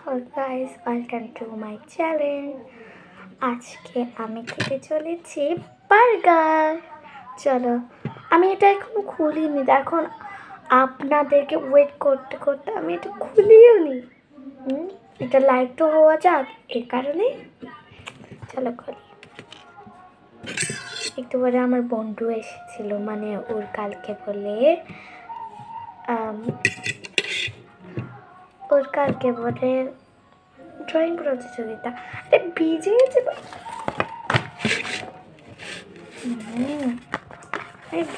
Hello guys, welcome to my channel. আজকে আমি খেতে চলেছি বার্গার। চলো, আমি এটা এখনো খুলিনি, এখন আপনাদেরকে ওয়েট করতে করতে আমি এটা খুলিও নি। এটা লাইক তো হওয়া যাক, এর কারণে চলো খুলি। একটু পরে আমার বন্ধু এসেছিল, মানে ওর কালকে বলে ড্রয়িং প্রতিযোগিতা। আরে ভিজে গেছে,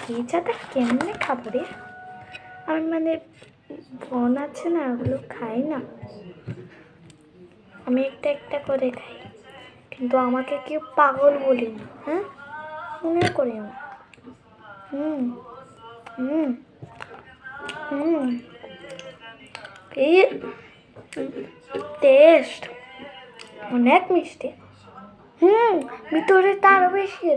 ভিজাটা কেমনে খাবো রে? আমি মানে বোন আছে না, ওগুলো খাই না, আমি একটা একটা করে খাই, কিন্তু আমাকে কেউ পাগল বলি না, হ্যাঁ মনে করি না। এই টেস্ট অনেক মিষ্টি, ভিতরে তারও বেশি।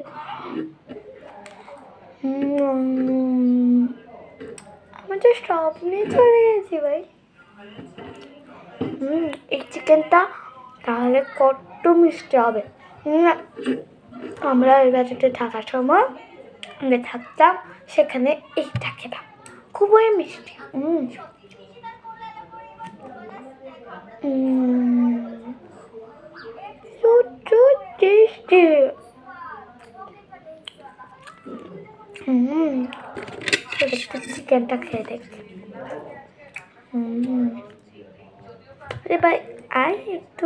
আমি তো স্বপ্নে চলে গেছি ভাই। এই চিকেনটা তাহলে কত মিষ্টি হবে। আমরা ওই বাড়িতে থাকার সময় আমরা থাকতাম, সেখানে এইটা খেতাম, খুবই মিষ্টি। চিকেনটা খেয়ে দেখি। আরে ভাই আয়, একটু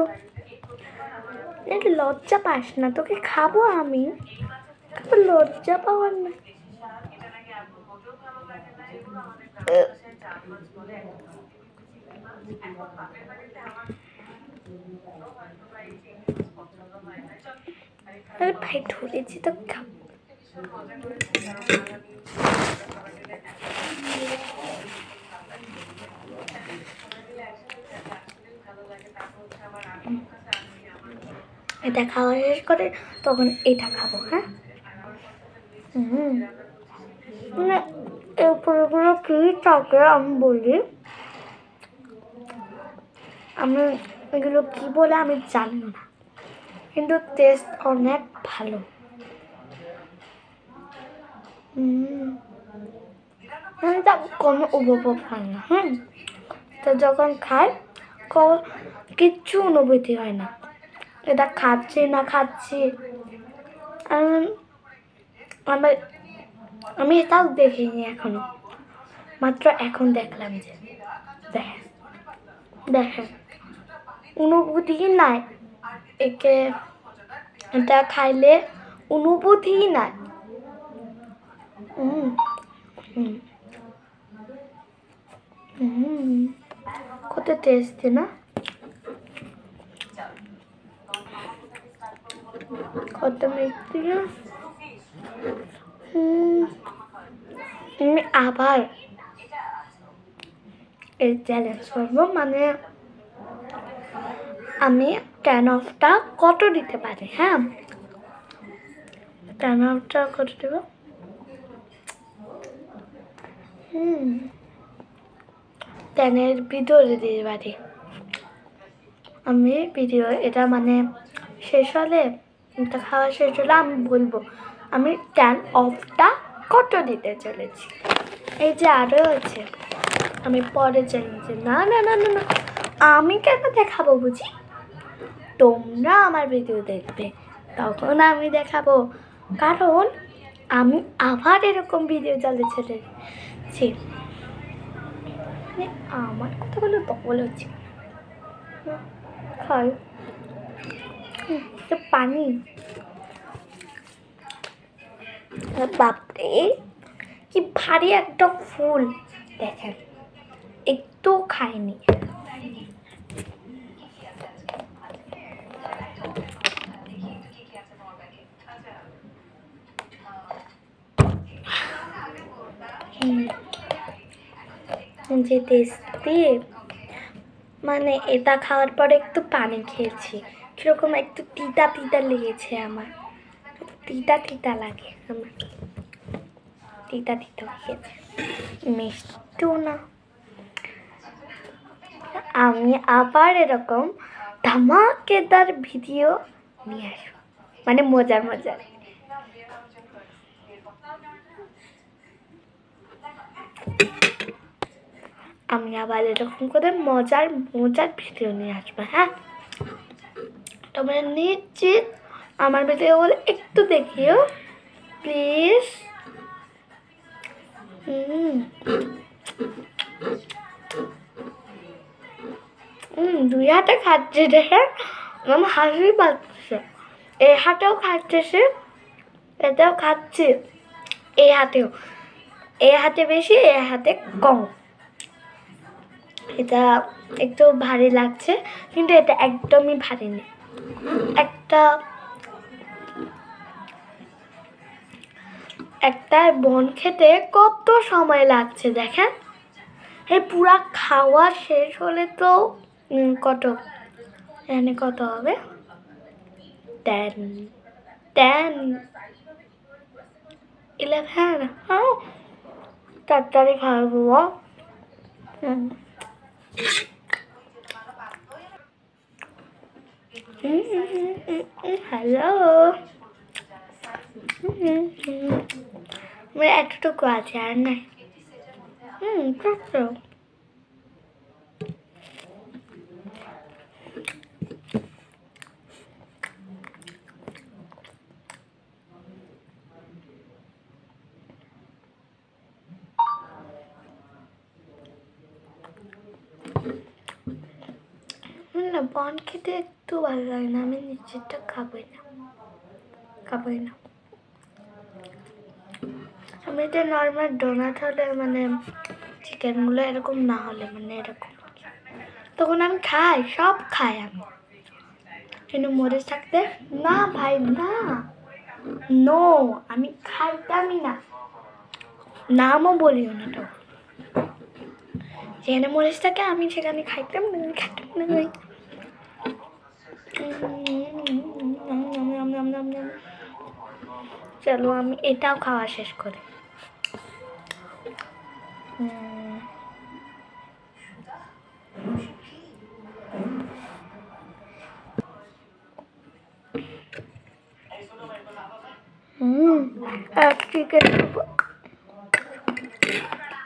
লজ্জা পাস না? তোকে খাবো আমি, লজ্জা পাওয়ার না। আরে ভাই ধরেছি তো, খাবো। এটা খাওয়া শেষ করে তখন এটা খাবো। হ্যাঁ, এরপরগুলো কি থাকে আমি বলি, আমি এগুলো কি বলে আমি জানি না, কিন্তু টেস্ট অনেক ভালো। তা কোনো উপভোগ হয় না। তো যখন খাই কিচ্ছু অনুভূতি হয় না, এটা খাচ্ছি না খাচ্ছি। আমি এটাও দেখিনি এখনো, মাত্র এখন দেখলাম যে দেখেন অনুভূতি নাই, একে এটা খাইলে অনুভূতি নাই। কত টেস্টি না, কত মিষ্টি না। আমি আবার এই চ্যালেঞ্জ করবো, মানে আমি 10 অফটা কত দিতে পারি। হ্যাঁ, 10 অফটা কত দেব? 10-এর ভিতরে দিতে পারি আমি। ভিডিও এটা মানে শেষ হলে, এটা খাওয়া শেষ হলে আমি বলবো আমি 10 অফটা কত দিতে চলেছি। এই যে আরও আছে, আমি পরে জানি। না না না না না, আমি কেন দেখাবো বুঝি? তোমরা আমার ভিডিও দেখবে, তখন আমি দেখাবো, কারণ আমি আবার এরকম ভিডিও চালিয়ে চলেছি। মানে আমার কথাগুলো বল হচ্ছে খাই তো পানি। বাপরে কি ভারী একটা ফুল, দেখেন একটু খাইনি। যে টেস্টি, মানে এটা খাওয়ার পরে একটু পানি খেয়েছি, কিরকম একটু তিতা তিতা লেগেছে আমার, তিতা তিতা লাগে আমার, তিতা তিতা লেগেছে, মিষ্টিও না। আমি আবার এরকম ধামাকেদার ভিডিও নিয়ে আসবো, মানে মজার মজার। আমি আবার এরকম করে মজার মজার ভিডিও নিয়ে আসবো। হ্যাঁ, তোমরা নিশ্চিত আমার ভিডিওগুলো একটু দেখিও প্লিজ। দুই হাতে খাচ্ছে দেখে আমার হাসি পাচ্ছে। এই হাতেও খাচ্ছে, এটাও খাচ্ছে, এই হাতেও। এই হাতে বেশি, এই হাতে কম। এটা একটু ভারী লাগছে, কিন্তু এটা একদমই ভারী নেই। একটা বন খেতে কত সময় লাগছে দেখেন। এই পুরা খাওয়া শেষ হলে তো কত, এখানে কত হবে, 10, 11। হ্যাঁ, তাড়াতাড়ি খাবো। হ্যালো, আমার এতটুকু আছে, আর নাই। না, বন খেতে একটু ভালো লাগে না, আমি নিজেরটা খাবোই না। আমি এটা নর্মাল ডোনাট হলে, মানে চিকেনগুলো এরকম না হলে, মানে এরকম, তখন আমি খাই, সব খাই আমি। কিন্তু মরিচ থাকতে না ভাই, না, নো, আমি খাইতামই না, নামও বলিও না। তখন যেখানে মরিচ থাকে আমি সেখানে খাইতাম না। চলো আমি এটাও খাওয়া শেষ করি।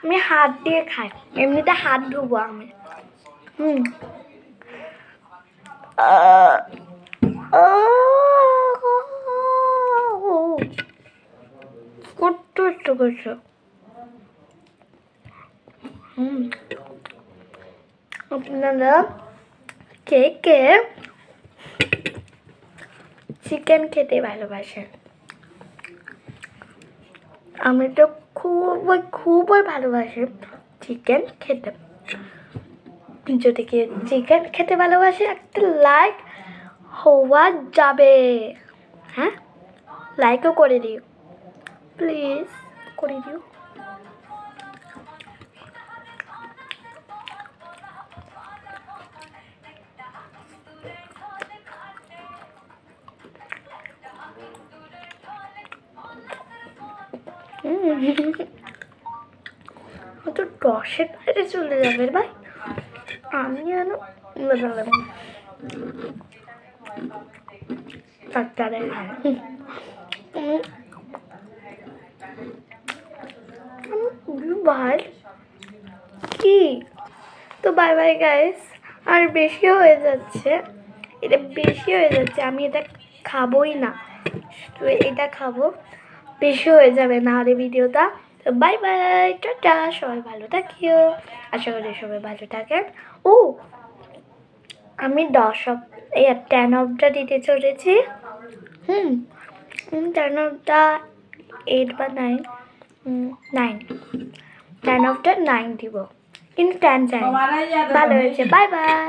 আমি হাত দিয়ে খাই, এমনিতে হাত ধুবো আমি। কত করছো? আপনারা কে কে চিকেন খেতে ভালোবাসেন? আমি তো খুবই ভালোবাসি চিকেন খেতে। যদি কেউ চিকেন খেতে ভালোবাসে, একটা লাইক হওয়া যাবে। হ্যাঁ, লাইকও করে দিও প্লিজ, করে দিও। তো 10-এর বাইরে চলে যাবে ভাই, আমি যেন তাড়াতাড়ি খাই। ভাই কি, তো বাই বাই গাইস। আর বেশি হয়ে যাচ্ছে, এটা বেশি হয়ে যাচ্ছে, আমি এটা খাবোই না, তো এটা খাবো, বেশি হয়ে যাবে না হলে ভিডিওটা। তো বাই বাই, টাটা, সবাই ভালো থাকিও, আশা করি সবাই ভালো থাকেন। ও, আমি 10 অফটা দিতে চলেছি। 10 অফটা 8 বা 9, 10 অফটা 9 দিব, কিন্তু 10 চাই। ভালো হয়েছে, বাই বাই।